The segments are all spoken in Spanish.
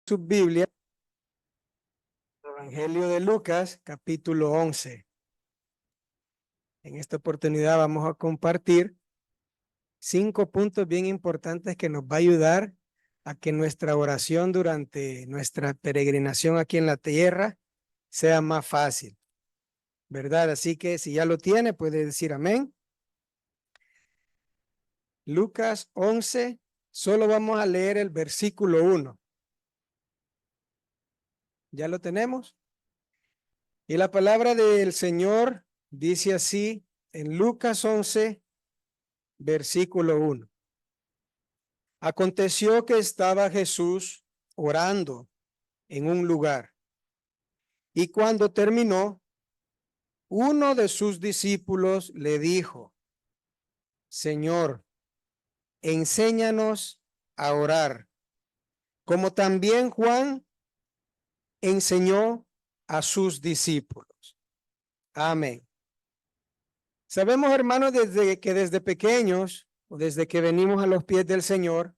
su Biblia, Evangelio de Lucas, capítulo 11. En esta oportunidad vamos a compartir 5 puntos bien importantes que nos va a ayudar a que nuestra oración durante nuestra peregrinación aquí en la tierra sea más fácil, ¿verdad? Así que si ya lo tiene, puede decir amén. Lucas 11, solo vamos a leer el versículo 1. ¿Ya lo tenemos? Y la palabra del Señor dice así en Lucas 11, versículo 1. Aconteció que estaba Jesús orando en un lugar, y cuando terminó, uno de sus discípulos le dijo: Señor, enséñanos a orar, como también Juan enseñó a sus discípulos. Amén. Sabemos, hermanos, desde pequeños, o desde que venimos a los pies del Señor,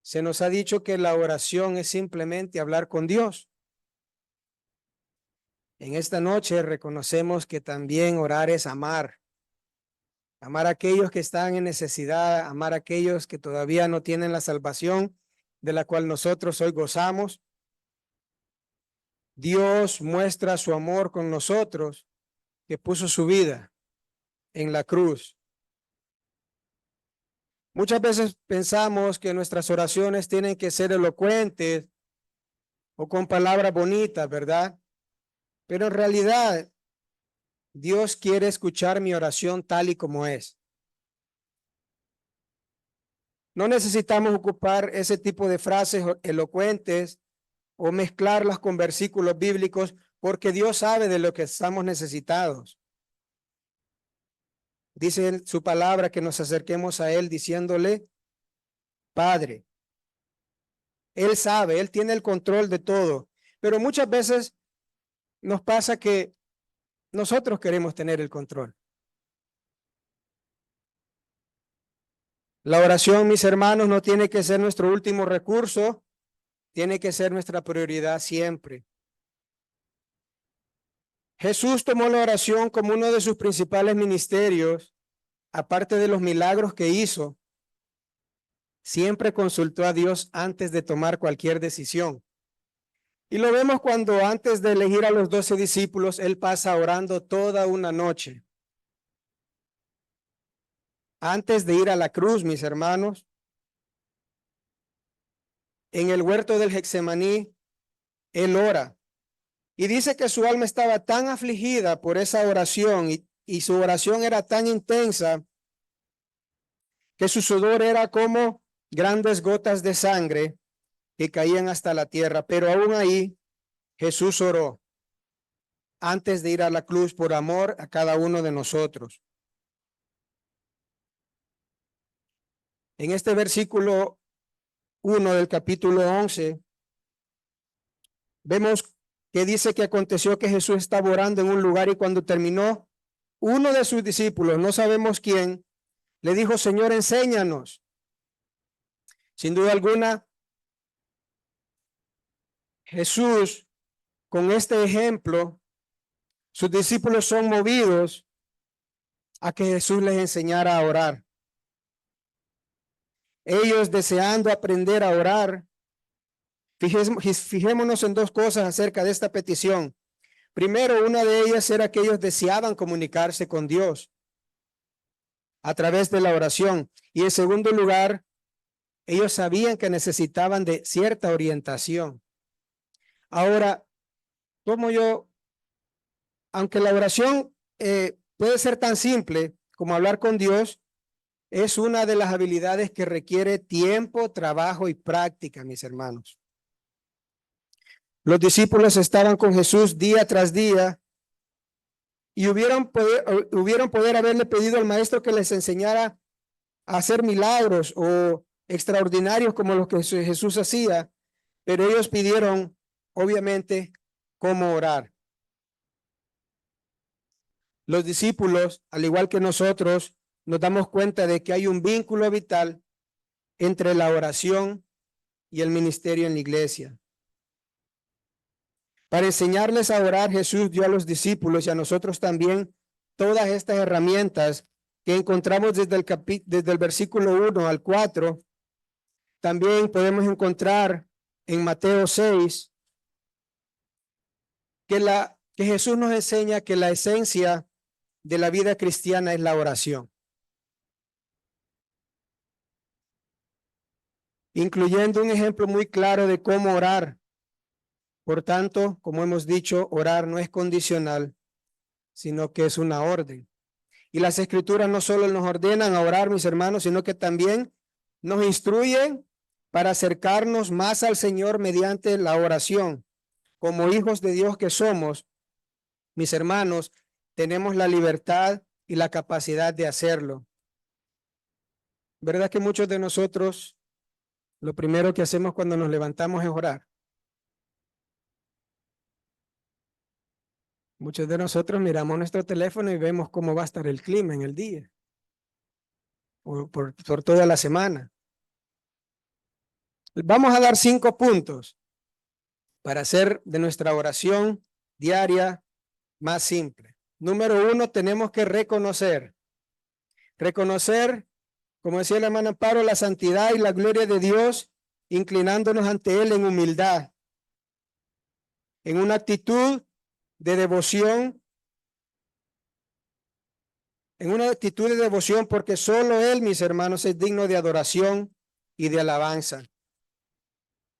se nos ha dicho que la oración es simplemente hablar con Dios. En esta noche reconocemos que también orar es amar. Amar a aquellos que están en necesidad, amar a aquellos que todavía no tienen la salvación de la cual nosotros hoy gozamos. Dios muestra su amor con nosotros, que puso su vida en la cruz. Muchas veces pensamos que nuestras oraciones tienen que ser elocuentes o con palabras bonitas, ¿verdad? Pero en realidad, Dios quiere escuchar mi oración tal y como es. No necesitamos ocupar ese tipo de frases elocuentes o mezclarlas con versículos bíblicos, porque Dios sabe de lo que estamos necesitados. Dice en su palabra que nos acerquemos a Él diciéndole: Padre. Él sabe, Él tiene el control de todo, pero muchas veces nos pasa que nosotros queremos tener el control. La oración, mis hermanos, no tiene que ser nuestro último recurso, tiene que ser nuestra prioridad siempre. Jesús tomó la oración como uno de sus principales ministerios, aparte de los milagros que hizo. Siempre consultó a Dios antes de tomar cualquier decisión. Y lo vemos cuando antes de elegir a los 12 discípulos, Él pasa orando toda una noche. Antes de ir a la cruz, mis hermanos, en el huerto del Getsemaní, Él ora. Y dice que su alma estaba tan afligida por esa oración y su oración era tan intensa que su sudor era como grandes gotas de sangre que caían hasta la tierra. Pero aún ahí, Jesús oró antes de ir a la cruz por amor a cada uno de nosotros. En este versículo 1 del capítulo 11, vemos que dice que aconteció que Jesús estaba orando en un lugar y cuando terminó, uno de sus discípulos, no sabemos quién, le dijo: Señor, enséñanos. Sin duda alguna, Jesús, con este ejemplo, sus discípulos son movidos a que Jesús les enseñara a orar. Ellos, deseando aprender a orar, fijémonos en 2 cosas acerca de esta petición. Primero, una de ellas era que ellos deseaban comunicarse con Dios a través de la oración. Y en segundo lugar, ellos sabían que necesitaban de cierta orientación. Ahora, como yo, aunque la oración puede ser tan simple como hablar con Dios, es una de las habilidades que requiere tiempo, trabajo y práctica, mis hermanos. Los discípulos estaban con Jesús día tras día y hubieran poder haberle pedido al maestro que les enseñara a hacer milagros o extraordinarios como los que Jesús hacía, pero ellos pidieron, obviamente, cómo orar. Los discípulos, al igual que nosotros, nos damos cuenta de que hay un vínculo vital entre la oración y el ministerio en la iglesia. Para enseñarles a orar, Jesús dio a los discípulos y a nosotros también todas estas herramientas que encontramos desde el versículo 1 al 4. También podemos encontrar en Mateo 6 que Jesús nos enseña que la esencia de la vida cristiana es la oración, incluyendo un ejemplo muy claro de cómo orar. Por tanto, como hemos dicho, orar no es condicional, sino que es una orden. Y las escrituras no solo nos ordenan a orar, mis hermanos, sino que también nos instruyen para acercarnos más al Señor mediante la oración. Como hijos de Dios que somos, mis hermanos, tenemos la libertad y la capacidad de hacerlo. ¿Verdad que muchos de nosotros lo primero que hacemos cuando nos levantamos es orar? Muchos de nosotros miramos nuestro teléfono y vemos cómo va a estar el clima en el día o por toda la semana. Vamos a dar 5 puntos para hacer de nuestra oración diaria más simple. Número 1, tenemos que reconocer, como decía el hermano Amparo, la santidad y la gloria de Dios, inclinándonos ante Él en humildad, en una actitud de devoción, porque solo Él, mis hermanos, es digno de adoración y de alabanza.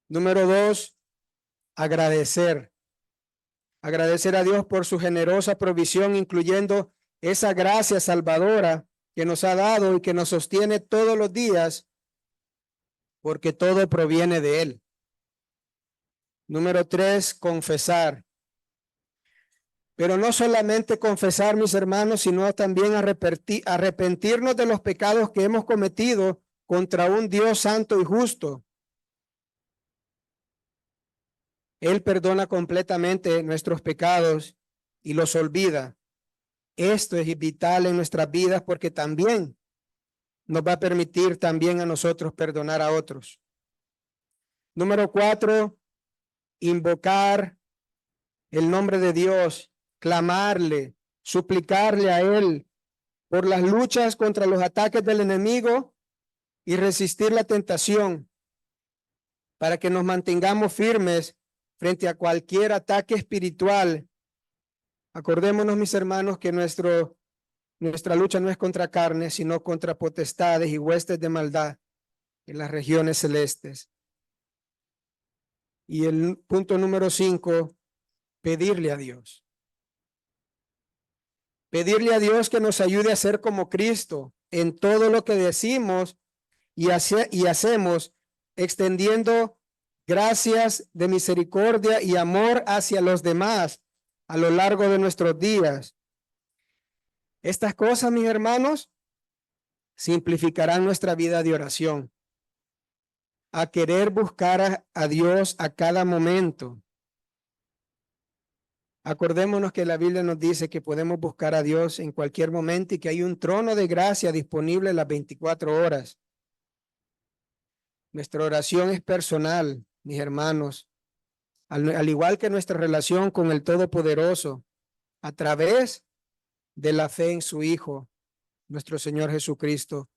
Número 2, agradecer a Dios por su generosa provisión, incluyendo esa gracia salvadora que nos ha dado y que nos sostiene todos los días, porque todo proviene de Él. Número 3, confesar. Pero no solamente confesar, mis hermanos, sino también arrepentirnos de los pecados que hemos cometido contra un Dios santo y justo. Él perdona completamente nuestros pecados y los olvida. Esto es vital en nuestras vidas porque también nos va a permitir también a nosotros perdonar a otros. Número 4, invocar el nombre de Dios, clamarle, suplicarle a Él por las luchas contra los ataques del enemigo y resistir la tentación para que nos mantengamos firmes frente a cualquier ataque espiritual. Acordémonos, mis hermanos, que nuestra lucha no es contra carne, sino contra potestades y huestes de maldad en las regiones celestes. Y el punto número 5, pedirle a Dios. Pedirle a Dios que nos ayude a ser como Cristo en todo lo que decimos y hacemos, extendiendo gracias de misericordia y amor hacia los demás a lo largo de nuestros días. Estas cosas, mis hermanos, simplificarán nuestra vida de oración, a querer buscar a Dios a cada momento. Acordémonos que la Biblia nos dice que podemos buscar a Dios en cualquier momento y que hay un trono de gracia disponible las 24 horas. Nuestra oración es personal, mis hermanos, al igual que nuestra relación con el Todopoderoso, a través de la fe en su Hijo, nuestro Señor Jesucristo.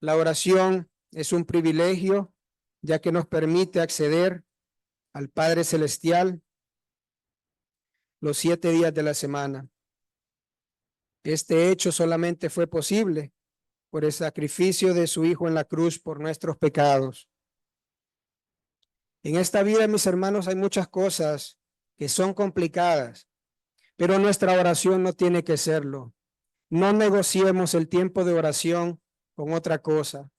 La oración es un privilegio, ya que nos permite acceder al Padre Celestial los 7 días de la semana. Este hecho solamente fue posible por el sacrificio de su Hijo en la cruz por nuestros pecados. En esta vida, mis hermanos, hay muchas cosas que son complicadas, pero nuestra oración no tiene que serlo. No negociemos el tiempo de oración con otra cosa.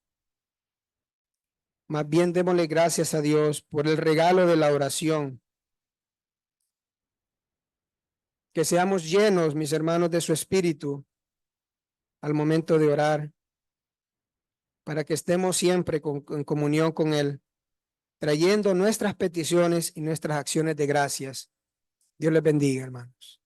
Más bien démosle gracias a Dios por el regalo de la oración. Que seamos llenos, mis hermanos, de su espíritu al momento de orar, para que estemos siempre en comunión con Él, trayendo nuestras peticiones y nuestras acciones de gracias. Dios les bendiga, hermanos.